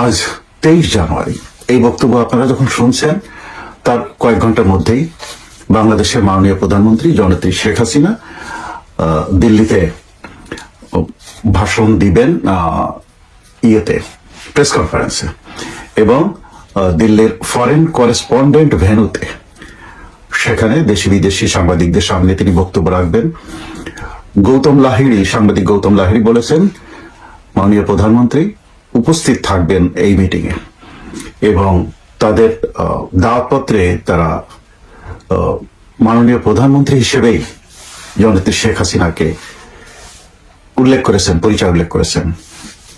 আজ 23 জানুয়ারি এই বক্তব্য আপনারা যখন শুনছেন তার কয়েক ঘন্টার মধ্যেই বাংলাদেশের মাননীয় প্রধানমন্ত্রী জননেত্রী শেখ হাসিনা দিল্লিতে ভাষণ দিবেন প্রেস কনফারেন্সে, এবং দিল্লির ফরেন করেসপন্ডেন্ট ভেন্যুতে সেখানে দেশি বিদেশি সাংবাদিকদের সামনে তিনি বক্তব্য রাখবেন। সাংবাদিক গৌতম লাহিড়ী বলেছেন মাননীয় প্রধানমন্ত্রী উপস্থিত থাকবেন এই মিটিং এ, এবং তাদের দাওয়াতপত্রে তারা মাননীয় প্রধানমন্ত্রী হিসেবেই জননেত্রী শেখ হাসিনাকে পরিচয় উল্লেখ করেছেন।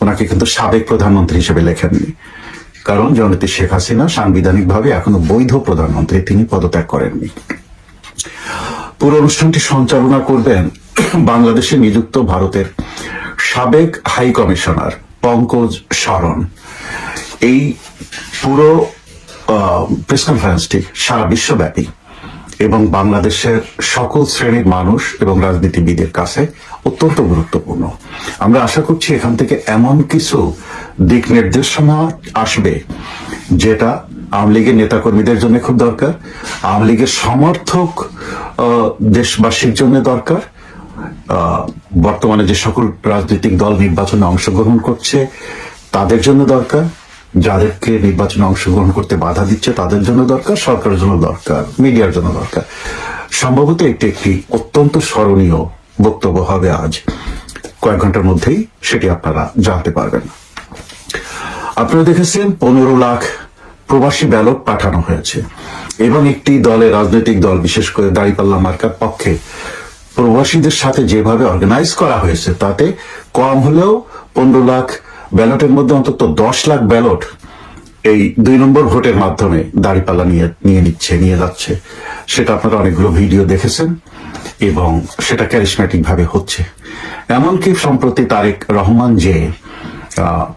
ওনাকে কিন্তু সাবেক প্রধানমন্ত্রী হিসেবে লেখেননি, কারণ জননেত্রী শেখ হাসিনা সাংবিধানিকভাবে এখনো বৈধ প্রধানমন্ত্রী, তিনি পদত্যাগ করেননি। পুরো অনুষ্ঠানটি সঞ্চালনা করবেন বাংলাদেশে নিযুক্ত ভারতের সাবেক হাই কমিশনার পঙ্কজ শরণ। এই পুরো প্রেস কনফারেন্সটি সারা বিশ্বব্যাপী এবং বাংলাদেশের সকল শ্রেণীর মানুষ এবং রাজনীতিবিদের কাছে অত্যন্ত গুরুত্বপূর্ণ। আমরা আশা করছি এখান থেকে এমন কিছু দিক নির্দেশনা আসবে যেটা আওয়ামী লীগের নেতাকর্মীদের জন্য খুব দরকার, আওয়ামী লীগের সমর্থক দেশবাসীর জন্য দরকার, বর্তমানে যে সকল রাজনৈতিক দল নির্বাচনে অংশগ্রহণ করছে তাদের জন্য দরকার, যাদেরকে নির্বাচনে অংশগ্রহণ করতে বাধা দিচ্ছে তাদের জন্য দরকার, সরকারের জন্য দরকার, মিডিয়ার জন্য দরকার। সম্ভবত একটি অত্যন্ত স্মরণীয় বক্তব্য হবে আজ, কয়েক ঘন্টার মধ্যেই সেটি আপনারা জানতে পারবেন। আপনারা দেখেছেন 15 লাখ প্রবাসী ব্যালট পাঠানো হয়েছে, এবং একটি রাজনৈতিক দল বিশেষ করে দাঁড়িপাল্লা মার্কার পক্ষে প্রবাসীদের সাথে যেভাবে অর্গানাইজ করা হয়েছে তাতে কম হলেও 15 লাখ ব্যালটের মধ্যে অন্তত 10 লাখ ব্যালট এই 2 নম্বর ভোটের মাধ্যমে দাঁড়িপাল্লা নিয়ে যাচ্ছে। সেটা আপনারা অনেকগুলো ভিডিও দেখেছেন এবং সেটা ক্যারিসম্যাটিক ভাবে হচ্ছে। এমনকি সম্প্রতি তারেক রহমান যে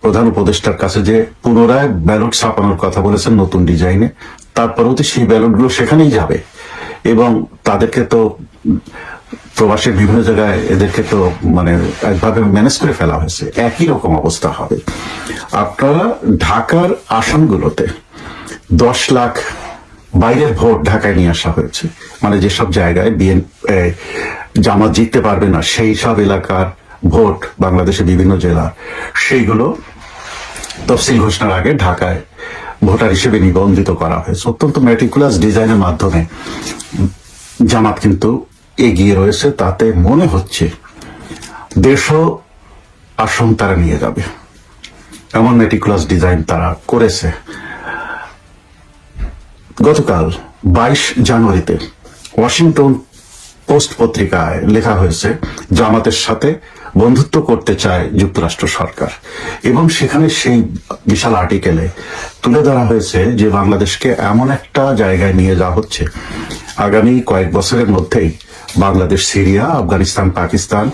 প্রধান উপদেষ্টার কাছে যে পুনরায় ব্যালট ছাপানোর কথা বলেছেন নতুন ডিজাইনে, তারপরেও তো সেই ব্যালটগুলো সেখানেই যাবে, এবং তাদেরকে তো প্রবাসের বিভিন্ন জায়গায় এদেরকে তো একভাবে ম্যানেজ করে ফেলা হয়েছে, একই রকম অবস্থা হবে। আপনারা ঢাকার আসনগুলোতে 10 লাখ বাইরের ভোট ঢাকায় নিয়ে আসা হয়েছে, যেসব জায়গায় জামাত জিততে পারবে না সেই সব এলাকার ভোট বাংলাদেশের বিভিন্ন জেলা, সেইগুলো তফসিল ঘোষণার আগে ঢাকায় ভোটার হিসেবে নিবন্ধিত করা হয়েছে। অত্যন্ত মেটিকুলাস ডিজাইনের মাধ্যমে জামাত কিন্তু এগিয়ে রয়েছে, তাতে মনে হচ্ছে 150 আসন তারা নিয়ে যাবে, এমন মেটিকুলাস ডিজাইন তারা করেছে। গতকাল 22 জানুয়ারিতে ওয়াশিংটন পোস্ট পত্রিকায় লেখা হয়েছে জামাতের সাথে বন্ধুত্ব করতে চায় যুক্তরাষ্ট্র সরকার, এবং সেখানে সেই বিশাল আর্টিকেলে তুলে ধরা হয়েছে যে বাংলাদেশকে এমন একটা জায়গায় নিয়ে যাওয়া হচ্ছে আগামী কয়েক বছরের মধ্যেই বাংলাদেশ সিরিয়া, আফগানিস্তান, পাকিস্তান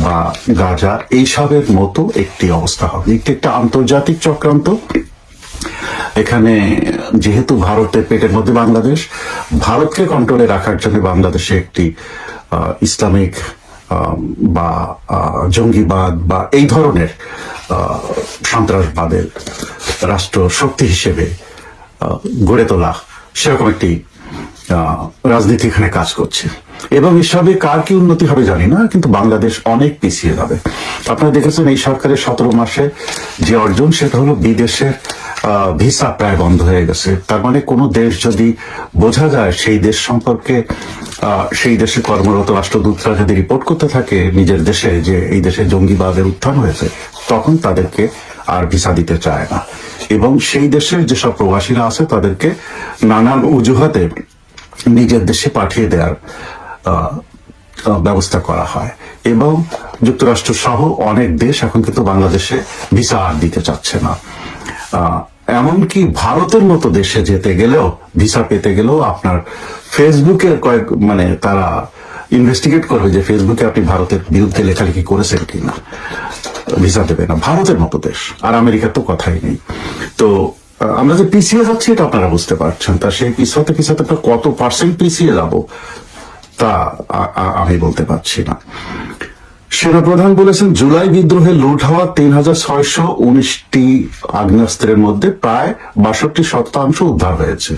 বা গাজা এইসবের মতো একটি অবস্থা হবে। একটা আন্তর্জাতিক চক্রান্ত। এখানে যেহেতু ভারতের পেটের মধ্যে বাংলাদেশ, ভারতকে কন্ট্রোলে রাখার জন্য বাংলাদেশে একটি ইসলামিক বা জঙ্গিবাদ বা এই ধরনের সন্ত্রাসবাদের রাষ্ট্র শক্তি হিসেবে গড়ে তোলা, সেরকম একটি রাজনীতি এখানে কাজ করছে, এবং এসবে কার কি উন্নতি হবে জানি না, কিন্তু বাংলাদেশ অনেক পিছিয়ে যাবে। আপনারা দেখেছেন এই সরকারের 17 মাসে যে অর্জন, সেটা হলো বিদেশের ভিসা প্রায় বন্ধ হয়ে গেছে। তার কোনো দেশ যদি বোঝা যায় সেই দেশ সম্পর্কে, সেই দেশে কর্মরত রাষ্ট্রদূতরা যদি রিপোর্ট করতে থাকে নিজের দেশে যে এই দেশে জঙ্গিবাদের উত্থান হয়েছে, তখন তাদেরকে আর ভিসা দিতে চায় না, এবং সেই দেশের যেসব প্রবাসীরা আছে তাদেরকে নানান অজুহাতে নিজের দেশে পাঠিয়ে দেওয়ার ব্যবস্থা করা হয়, এবং যুক্তরাষ্ট্র সহ অনেক দেশ এখন কিন্তু বাংলাদেশে ভিসা আর দিতে চাচ্ছে না। এমনকি ভারতের মতো দেশে যেতে গেলেও, ভিসা পেতে গেলেও আপনার ফেসবুকের তারা ইনভেস্টিগেট করবে যে ফেসবুকে আপনি ভারতের বিরুদ্ধে লেখালেখি করেছেন কিনা, ভিসা দেবে না ভারতের মতো দেশ। আর আমেরিকার তো কথাই নেই। তো আমরা যে পিছিয়ে যাচ্ছি এটা আপনারা বুঝতে পারছেন, তা সেই পিছাতে কত % পিছিয়ে যাব তা আমি বলতে পারছি না। সেনাপ্রধান বলেছেন জুলাই বিদ্রোহে লুট হওয়া ৩,৬১৯টি আগ্নেয়াস্ত্রের মধ্যে প্রায় ৬২% উদ্ধার হয়েছে।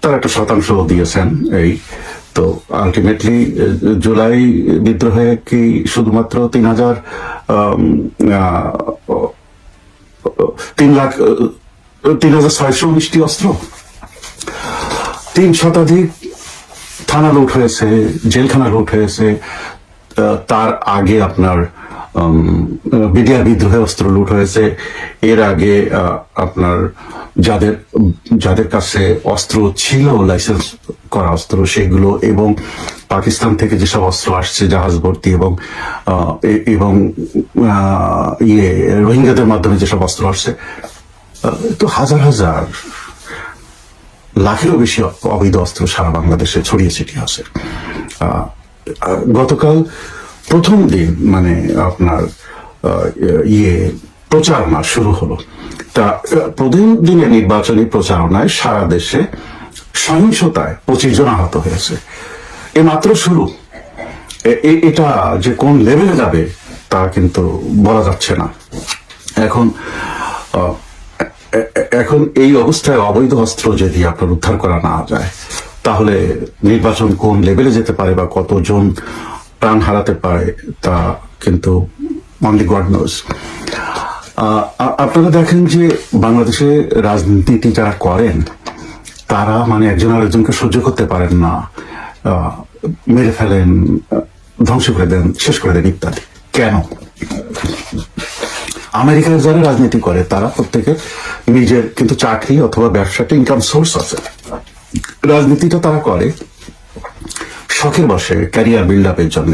তার একটা শতাংশ দিয়েছেন। এই তো আলটিমেটলি জুলাই বিদ্রোহে কি শুধুমাত্র ৩,৬১৯টি অস্ত্র? ৩ শতাধিক থানা লুট হয়েছে, জেলখানা লুট হয়েছে। তার আগে আপনার বিডিআর বিদ্রোহে অস্ত্র লুট হয়েছে। এর আগে আপনার যাদের কাছে অস্ত্র ছিল, লাইসেন্স করা অস্ত্র, সেগুলো, এবং পাকিস্তান থেকে যেসব অস্ত্র আসছে জাহাজ ভর্তি, এবং রোহিঙ্গাদের মাধ্যমে যেসব অস্ত্র আসছে, তো হাজার হাজার লাখেরও বেশি অবৈধ অস্ত্র সারা বাংলাদেশে ছড়িয়ে ছিটিয়ে আছে। গতকাল প্রথম দিন মানে আপনার প্রচারণা শুরু হলো। তা প্রথম দিনে নির্বাচনী প্রচারণায় সারা দেশে সহিংসতায় 25 জন আহত হয়েছে। এ মাত্র শুরু। এটা যে কোন লেভেলে যাবে তা কিন্তু বলা যাচ্ছে না। এখন এই অবস্থায় অবৈধ অস্ত্র যদি আপনার উদ্ধার করা না যায়, তাহলে নির্বাচন কোন লেভেলে যেতে পারে বা কতজন প্রাণ হারাতে পারে তা কিন্তু অনলি গড নোজ। আপনারা দেখেন যে বাংলাদেশে রাজনীতি যারা করেন তারা মানে একজন আরেকজনকে সহ্য করতে পারেন না, মেরে ফেলেন, ধ্বংস করে দেন, শেষ করে দেন ইত্যাদি। কেন? আমেরিকায় যারা রাজনীতি করে তারা প্রত্যেকে নিজের কিন্তু চাকরি অথবা ব্যবসাটা ইনকাম সোর্স আছে। রাজনীতিটা তারা করে শখের বসে, ক্যারিয়ার বিল্ড আপের জন্য,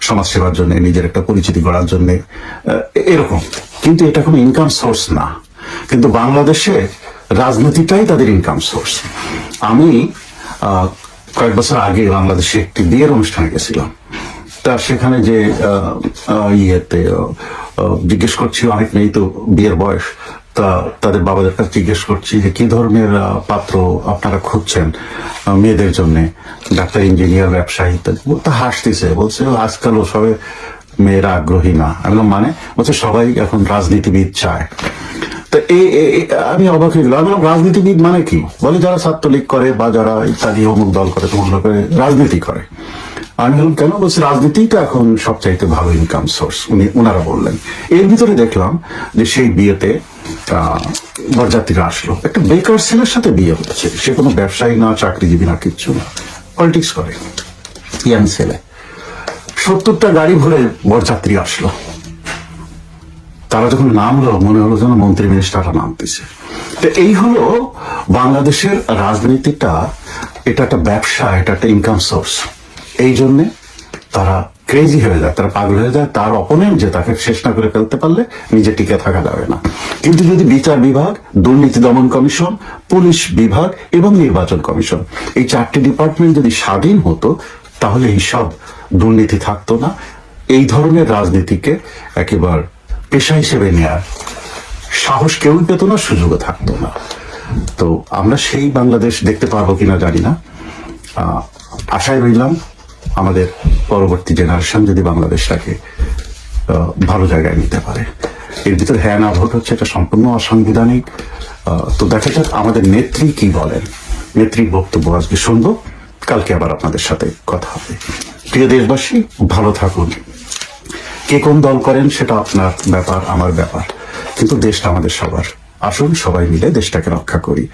সমাজ সেবার জন্য, নিজের একটা পরিচিতি গড়ার জন্য, এরকম। কিন্তু এটা কোনো ইনকাম সোর্স না। কিন্তু বাংলাদেশে রাজনীতিটাই তাদের ইনকাম সোর্স। আমি কয়েক বছর আগে বাংলাদেশে একটি বিয়ের অনুষ্ঠানে গেছিলাম। তা সেখানে যে জিজ্ঞেস করছি, অনেক মেয়ে তো বিয়ের বয়স, তা তাদের বাবাদের কাছে জিজ্ঞেস করছি যে কি ধরনের পাত্র আপনারা খুঁজছেন মেয়েদের জন্য, ডাক্তার, ইঞ্জিনিয়ার, ব্যবসায়ী ইত্যাদি। তা হাসতেছে, বলছে আজকাল সবে মেয়েরা আগ্রহী না। আমি বললাম মানে? বলছে সবাই এখন রাজনীতিবিদ চায়। তা আমি অবাক হয়ে গেলাম। আমি বললাম রাজনীতিবিদ মানে কি? বলে যারা ছাত্রলীগ করে বা যারা ইত্যাদি অমুক দল করে তমুক দল করে রাজনীতি করে। আমি বললাম কেন? বলছে রাজনীতিটা এখন সবচাইতে ভালো ইনকাম সোর্স। ওনারা বললেন। এর ভিতরে দেখলাম যে সেই বিয়েতে বরযাত্রীরা আসলো, একটা বেকার ছেলের সাথে বিয়ে হচ্ছে। সে কোনো ব্যবসায়ী না, চাকরিজীবী না, কিচ্ছু না, পলিটিক্স করে, ইয়াং ছেলে। 70টা গাড়ি ভরে বরযাত্রী আসলো। তারা যখন নামলো মনে হলো যেন মন্ত্রী মিনিস্টাররা নামতেছে। তো এই হলো বাংলাদেশের রাজনীতিটা। এটা একটা ব্যবসা, এটা একটা ইনকাম সোর্স। এই জন্যে তারা ক্রেজি হয়ে যায়, তারা পাগল হয়ে যায়। তার অপোনেন্ট যে তাকে শেষ না করে ফেলতে পারলে নিজে টিকে থাকা যাবে না। কিন্তু যদি বিচার বিভাগ, দুর্নীতি দমন কমিশন, পুলিশ বিভাগ এবং নির্বাচন কমিশন, এই 4টি ডিপার্টমেন্ট যদি স্বাধীন হতো, তাহলে এই সব দুর্নীতি থাকতো না। এই ধরনের রাজনীতিকে একেবারে পেশা হিসেবে নেয়ার সাহস কেউই পেত না, সুযোগও থাকতো না। তো আমরা সেই বাংলাদেশ দেখতে পারবো কিনা জানি না। আশায় রইলাম আমাদের পরবর্তী জেনারেশন যদি বাংলাদেশটাকে ভালো জায়গায় নিতে পারে। এর ভিতরে হ্যাঁ না ভোট হচ্ছে, এটা সম্পূর্ণ অসাংবিধানিক। তো দেখা যাক আমাদের নেত্রী কি বলেন। নেত্রীর বক্তব্য আজকে শুনবো, কালকে আবার আপনাদের সাথে কথা হবে। প্রিয় দেশবাসী, ভালো থাকুন। কে কোন দল করেন সেটা আপনার ব্যাপার, আমার ব্যাপার, কিন্তু দেশটা আমাদের সবার। আসুন সবাই মিলে দেশটাকে রক্ষা করি।